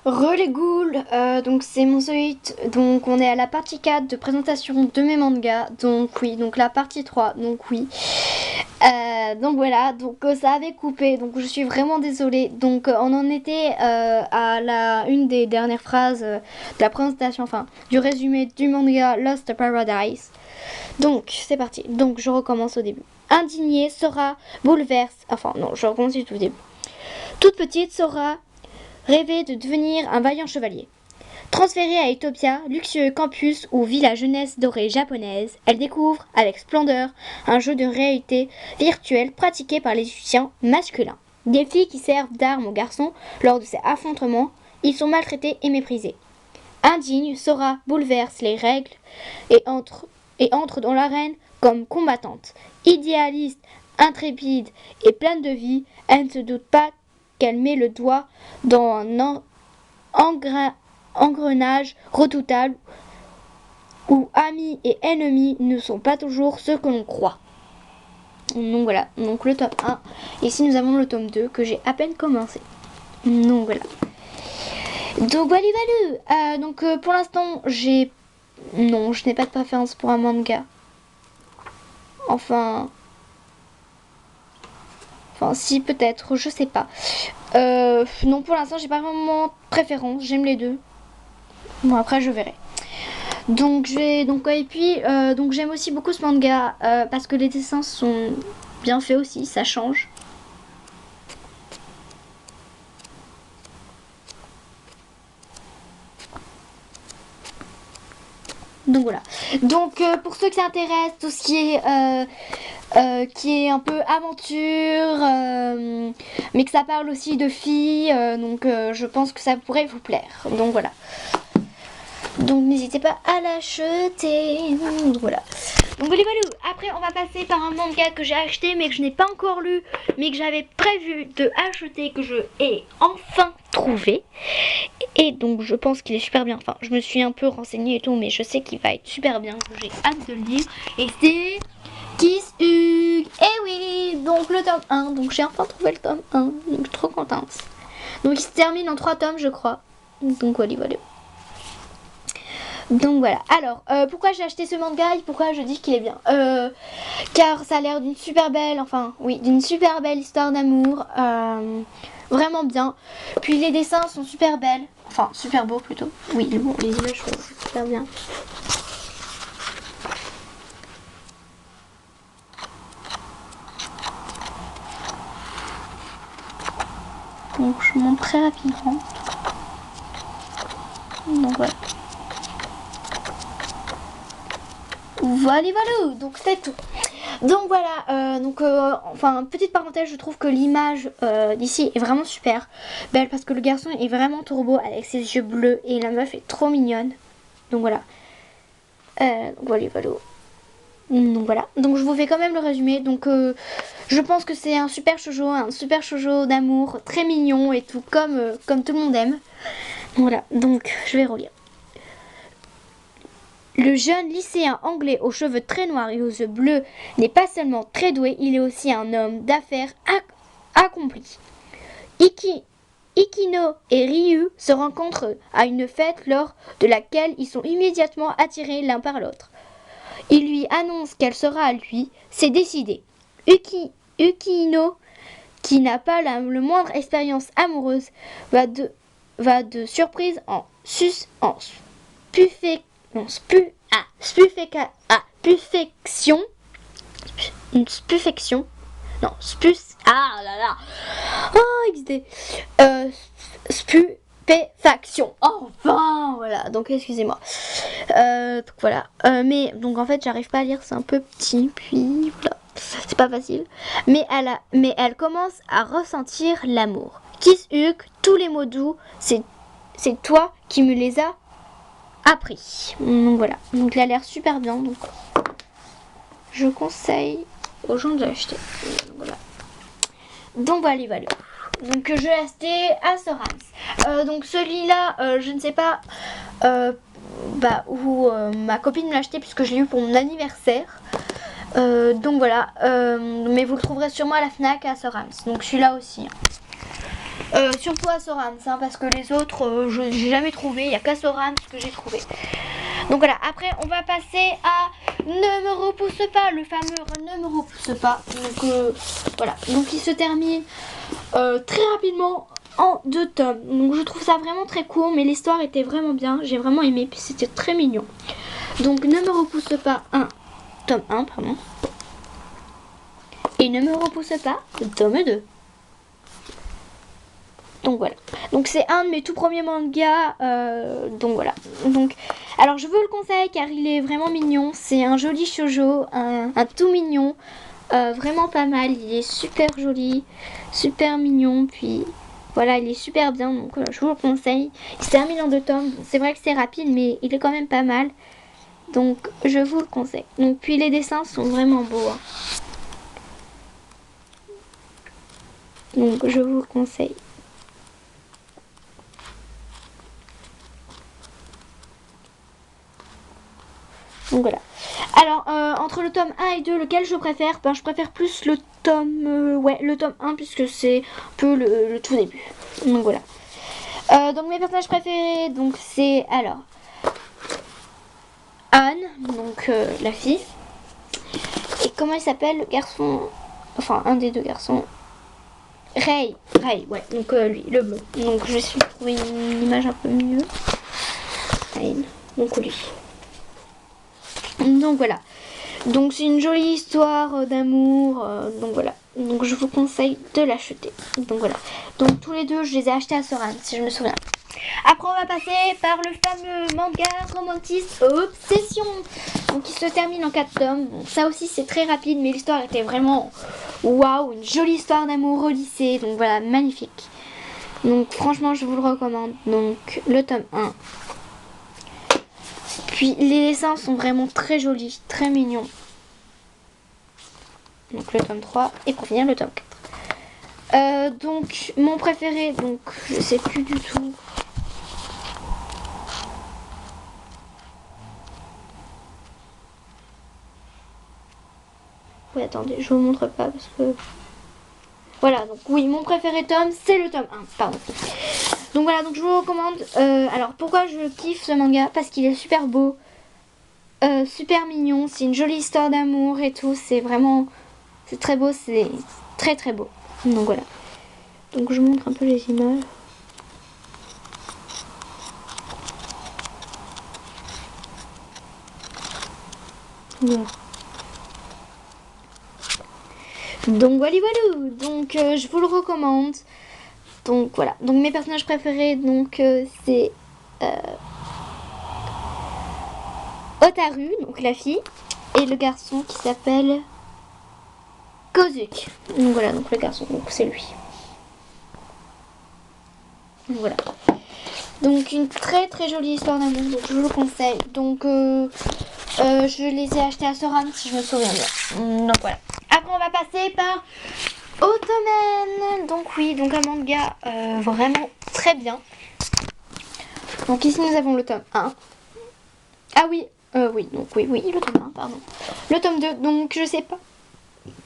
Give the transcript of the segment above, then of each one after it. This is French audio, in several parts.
Les ghouls, donc c'est mon solite, donc on est à la partie 4 de présentation de mes mangas, donc oui, donc la partie 3, donc oui. Donc voilà, donc ça avait coupé, donc je suis vraiment désolée. Donc on en était à une des dernières phrases de la présentation, enfin du résumé du manga Lost Paradise. Donc c'est parti, donc je recommence au début. Indignée, Sora bouleverse, enfin non, je recommence du tout au début. Toute petite, Sora rêvait de devenir un vaillant chevalier. Transférée à Utopia, luxueux campus où vit la jeunesse dorée japonaise, elle découvre avec splendeur un jeu de réalité virtuelle pratiqué par les étudiants masculins. Des filles qui servent d'armes aux garçons lors de ces affrontements, ils sont maltraités et méprisés. Indigne, Sora bouleverse les règles et entre dans l'arène comme combattante. Idéaliste, intrépide et pleine de vie, elle ne se doute pas qu'elle met le doigt dans un engrenage redoutable où amis et ennemis ne sont pas toujours ceux que l'on croit. Donc voilà, donc le tome 1. Ici nous avons le tome 2 que j'ai à peine commencé. Donc voilà. Donc voilà. Donc pour l'instant non, je n'ai pas de préférence pour un manga. Enfin si peut-être, je sais pas. Non, pour l'instant j'ai pas vraiment de préférence, j'aime les deux. Bon, après je verrai. Donc donc j'aime aussi beaucoup ce manga parce que les dessins sont bien faits aussi, ça change. Donc voilà. Donc pour ceux qui s'intéressent, tout ce qui est un peu aventure, mais que ça parle aussi de filles, donc je pense que ça pourrait vous plaire. Donc voilà. Donc n'hésitez pas à l'acheter. Donc voilà. Donc voilà. Après on va passer par un manga que j'ai acheté mais que je n'ai pas encore lu, mais que j'avais prévu de acheter, que je ai enfin trouvé. Et donc je pense qu'il est super bien. Enfin je me suis un peu renseignée et tout, mais je sais qu'il va être super bien. J'ai hâte de le lire. Et c'est Kiss Hugh. Eh oui, donc le tome 1. Donc j'ai enfin trouvé le tome 1. Donc trop contente. Donc il se termine en 3 tomes je crois. Donc voilà. Donc voilà. Alors, pourquoi j'ai acheté ce manga et pourquoi je dis qu'il est bien car ça a l'air d'une super belle, d'une super belle histoire d'amour. Vraiment bien. Puis les dessins sont super belles. Enfin, super beaux plutôt. Oui, bon, les images sont super bien. Donc je montre très rapidement. Donc voilà. Voilà, donc c'est tout. Donc voilà, petite parenthèse, je trouve que l'image d'ici est vraiment super belle parce que le garçon est vraiment trop beau avec ses yeux bleus et la meuf est trop mignonne. Donc voilà. Voilà. Donc voilà. Donc je vous fais quand même le résumé. Donc je pense que c'est un super shoujo d'amour, très mignon et tout, comme tout le monde aime. Voilà, donc je vais relire. Le jeune lycéen anglais aux cheveux très noirs et aux yeux bleus n'est pas seulement très doué, il est aussi un homme d'affaires accompli. Ikino et Ryu se rencontrent à une fête lors de laquelle ils sont immédiatement attirés l'un par l'autre. Il lui annonce qu'elle sera à lui, c'est décidé. Ikino, qui n'a pas le moindre expérience amoureuse, va de surprise en stupéfaction. Enfin, voilà. Donc excusez-moi. Donc voilà. Mais donc en fait, j'arrive pas à lire, c'est un peu petit. Puis voilà, c'est pas facile. Mais elle commence à ressentir l'amour. Kiss Hugh, tous les mots doux, c'est toi qui me les as appris. Donc voilà. Donc il a l'air super bien. Donc je conseille aux gens de l'acheter. Donc voilà. Donc je l'ai acheté à Sorams. Donc celui-là, je ne sais pas où ma copine l'a acheté puisque je l'ai eu pour mon anniversaire. Donc voilà. Mais vous le trouverez sûrement à la Fnac à Sorams. Donc celui-là aussi. Surtout à Sorans, hein, parce que les autres, je n'ai jamais trouvé. Il n'y a qu'à Sorans que j'ai trouvé. Donc voilà, après on va passer à Ne me repousse pas, le fameux Ne me repousse pas. Donc voilà, donc il se termine très rapidement en 2 tomes. Donc je trouve ça vraiment très court, mais l'histoire était vraiment bien. J'ai vraiment aimé, puis c'était très mignon. Donc Ne me repousse pas, tome 1, pardon. Et Ne me repousse pas, tome 2. Donc voilà. Donc c'est un de mes tout premiers mangas. Donc voilà. Donc alors je vous le conseille car il est vraiment mignon. C'est un joli shoujo, un tout mignon, vraiment pas mal. Il est super joli, super mignon. Puis voilà, il est super bien. Donc je vous le conseille. Il se termine en 2 tomes. C'est vrai que c'est rapide, mais il est quand même pas mal. Donc je vous le conseille. Donc puis les dessins sont vraiment beaux. Hein. Donc je vous le conseille. Donc voilà. Alors, entre le tome 1 et 2, lequel je préfère? Je préfère plus le tome, le tome 1 puisque c'est un peu le tout début. Donc voilà. Donc mes personnages préférés, donc c'est alors Anne, donc la fille. Et comment il s'appelle le garçon? Enfin, un des 2 garçons. Ray, ouais, donc lui, le blond. Donc je vais essayer de trouver une image un peu mieux. Ray, donc lui. Donc voilà. Donc c'est une jolie histoire d'amour. Donc voilà. Donc je vous conseille de l'acheter. Donc voilà. Donc tous les 2 je les ai achetés à Soran si je me souviens. Après on va passer par le fameux manga Romantis Obsession. Donc il se termine en 4 tomes. Donc ça aussi c'est très rapide mais l'histoire était vraiment waouh. Une jolie histoire d'amour au lycée. Donc voilà, magnifique. Donc franchement je vous le recommande. Donc le tome 1. Puis les dessins sont vraiment très jolis, très mignons. Donc le tome 3 et pour finir le tome 4. Donc mon préféré, donc je sais plus du tout. Oui attendez, je vous montre pas parce que... Voilà, donc oui, mon préféré tome, c'est le tome 1, pardon. Donc voilà, donc je vous recommande. Alors pourquoi je kiffe ce manga? Parce qu'il est super beau, super mignon, c'est une jolie histoire d'amour et tout, c'est vraiment... C'est très beau, c'est très très beau. Donc voilà. Donc je vous montre un peu les images. Voilà. Donc voilà, donc je vous le recommande. Donc voilà, donc mes personnages préférés, donc c'est Otaru, donc la fille, et le garçon qui s'appelle Kozuki. Donc voilà, donc le garçon, donc c'est lui. Donc voilà. Donc une très très jolie histoire d'amour, donc je vous le conseille. Donc je les ai achetés à Soran si je me souviens bien. Donc voilà. Après on va passer par Ottoman. Donc oui, donc un manga vraiment très bien. Donc ici nous avons le tome 1. Ah oui, oui, donc oui, le tome 1, pardon. Le tome 2, donc je sais pas.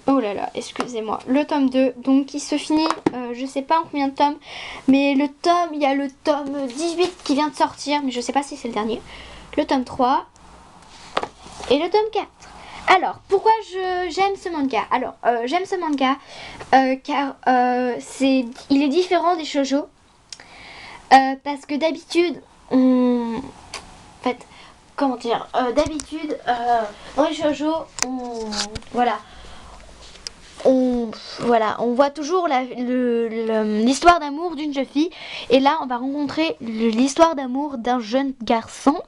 Oh là là, excusez-moi. Le tome 2, donc il se finit, je sais pas en combien de tomes, mais il y a le tome 18 qui vient de sortir, mais je sais pas si c'est le dernier. Le tome 3 et le tome 4. Alors, pourquoi j'aime ce manga? Alors, j'aime ce manga car il est différent des shoujo. Parce que d'habitude, en fait, comment dire, d'habitude, dans les shoujo, on voit toujours l'histoire d'amour d'une jeune fille. Et là, on va rencontrer l'histoire d'amour d'un jeune garçon.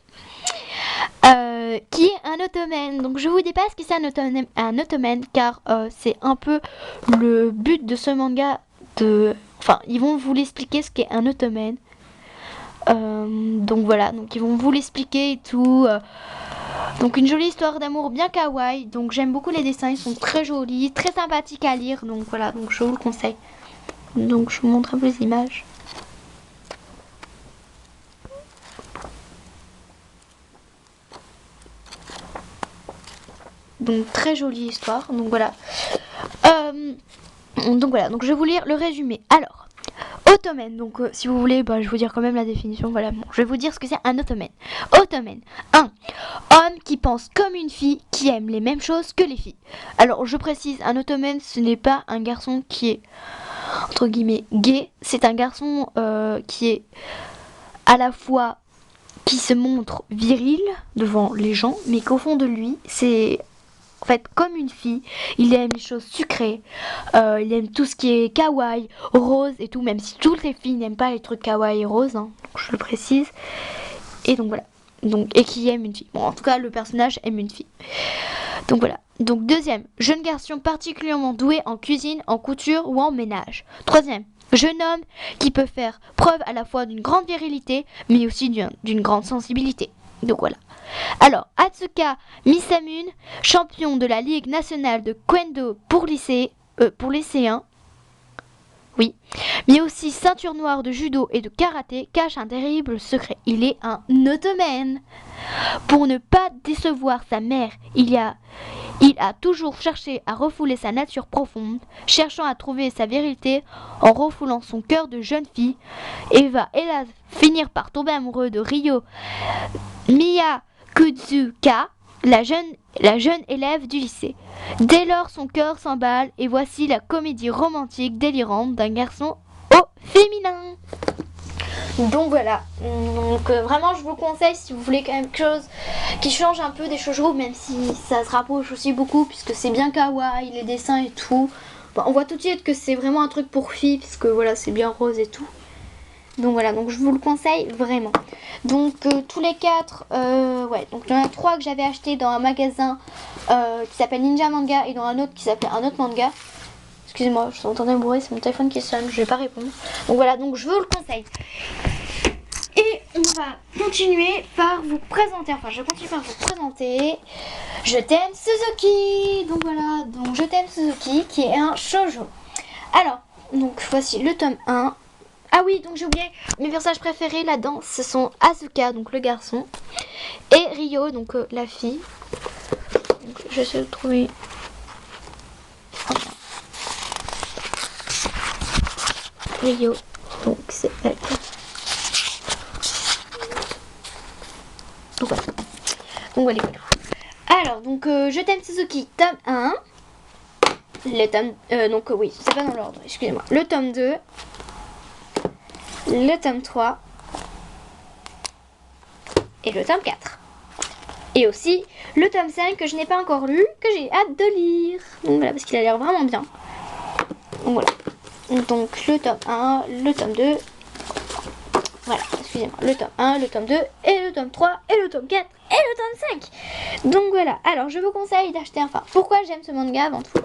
Qui est un ottoman. Donc je vous dis pas ce que c'est un ottoman car c'est un peu le but de ce manga. Enfin, ils vont vous l'expliquer ce qu'est un ottoman. Donc voilà, donc ils vont vous l'expliquer et tout. Donc une jolie histoire d'amour bien kawaii. Donc j'aime beaucoup les dessins, ils sont très jolis, très sympathiques à lire. Donc voilà, donc je vous le conseille. Donc je vous montre un peu les images. Donc très jolie histoire. Donc voilà. Donc je vais vous lire le résumé. Alors, Ottoman. Donc si vous voulez, je vais vous dire quand même la définition. Voilà, bon, je vais vous dire ce que c'est un ottoman. Ottoman. 1. Homme qui pense comme une fille, qui aime les mêmes choses que les filles. Alors je précise, un ottoman, ce n'est pas un garçon qui est entre guillemets gay. C'est un garçon qui est à la fois qui se montre viril devant les gens, mais qu'au fond de lui, c'est en fait comme une fille. Il aime les choses sucrées, il aime tout ce qui est kawaii, rose et tout, même si toutes les filles n'aiment pas les trucs kawaii et rose, hein, je le précise. Et donc voilà. Donc, et qui aime une fille. Bon, en tout cas, le personnage aime une fille. Donc voilà. Donc deuxième, jeune garçon particulièrement doué en cuisine, en couture ou en ménage. Troisième, jeune homme qui peut faire preuve à la fois d'une grande virilité, mais aussi d'une grande sensibilité. Donc voilà. Alors, Atsuka Misamune, champion de la Ligue nationale de Kendo pour lycéens, oui, mais aussi ceinture noire de judo et de karaté, cache un terrible secret. Il est un ottoman. Pour ne pas décevoir sa mère, il a toujours cherché à refouler sa nature profonde, cherchant à trouver sa virilité en refoulant son cœur de jeune fille, et va hélas finir par tomber amoureux de Ryo Miyakuzuka, la jeune élève du lycée. Dès lors, son cœur s'emballe et voici la comédie romantique délirante d'un garçon au féminin. Donc voilà, donc vraiment je vous conseille si vous voulez quand même quelque chose qui change un peu des shoujo, même si ça se rapproche aussi beaucoup puisque c'est bien kawaii, les dessins et tout. Bon, on voit tout de suite que c'est vraiment un truc pour filles puisque voilà c'est bien rose et tout. Donc voilà, donc je vous le conseille vraiment. Donc tous les 4, ouais, donc il y en a 3 que j'avais acheté dans un magasin qui s'appelle Ninja Manga et dans un autre qui s'appelait Un autre manga. Excusez-moi, je suis en train de bourrer, c'est mon téléphone qui sonne, je vais pas répondre. Donc voilà, donc je vous le conseille. Et on va continuer par vous présenter, enfin je continue par vous présenter Je t'aime Suzuki. Donc voilà, donc Je t'aime Suzuki qui est un shoujo. Alors, donc voici le tome 1. Ah oui, donc j'ai oublié, mes personnages préférés là-dedans, ce sont Asuka, donc le garçon, et Ryo, donc la fille. Donc, j'essaie de trouver... Ryo, donc c'est elle. Donc voilà. Donc voilà. Alors, donc Je t'aime Suzuki, tome 1. Le tome... donc oui, c'est pas dans l'ordre, excusez-moi. Le tome 2. Le tome 3 et le tome 4. Et aussi le tome 5 que je n'ai pas encore lu, que j'ai hâte de lire. Donc voilà, parce qu'il a l'air vraiment bien. Donc voilà. Donc le tome 1, le tome 2. Voilà, excusez-moi. Le tome 1, le tome 2, et le tome 3, et le tome 4, et le tome 5. Donc voilà. Alors je vous conseille d'acheter, enfin, pourquoi j'aime ce manga avant tout.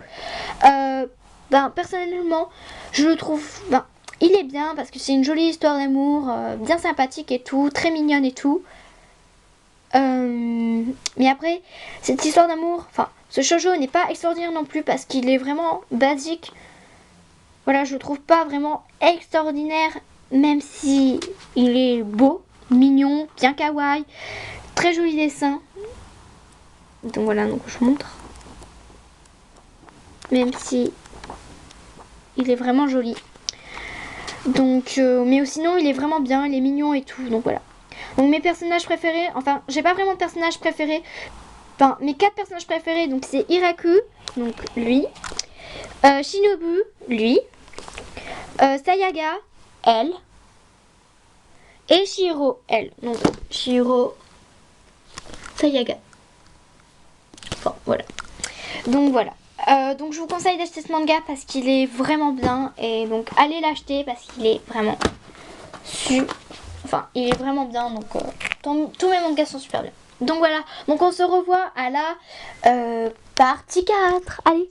Personnellement, je le trouve... il est bien parce que c'est une jolie histoire d'amour, bien sympathique et tout, très mignonne et tout. Mais après, cette histoire d'amour, enfin, ce shoujo n'est pas extraordinaire non plus parce qu'il est vraiment basique. Voilà, je le trouve pas vraiment extraordinaire, même si il est beau, mignon, bien kawaii, très joli dessin. Donc voilà, donc je vous montre. Même si il est vraiment joli. Donc, mais sinon il est vraiment bien, il est mignon et tout, donc voilà. Donc mes personnages préférés, enfin j'ai pas vraiment de personnages préférés. Enfin mes 4 personnages préférés, donc c'est Hiraku, donc lui, Shinobu, lui, Sayaga, elle, et Shiro, elle. Donc Shiro, Sayaga. Enfin voilà. Donc voilà. Donc je vous conseille d'acheter ce manga parce qu'il est vraiment bien et donc allez l'acheter parce qu'il est vraiment il est vraiment bien, donc tous mes mangas sont super bien. Donc voilà, donc on se revoit à la partie 4. Allez.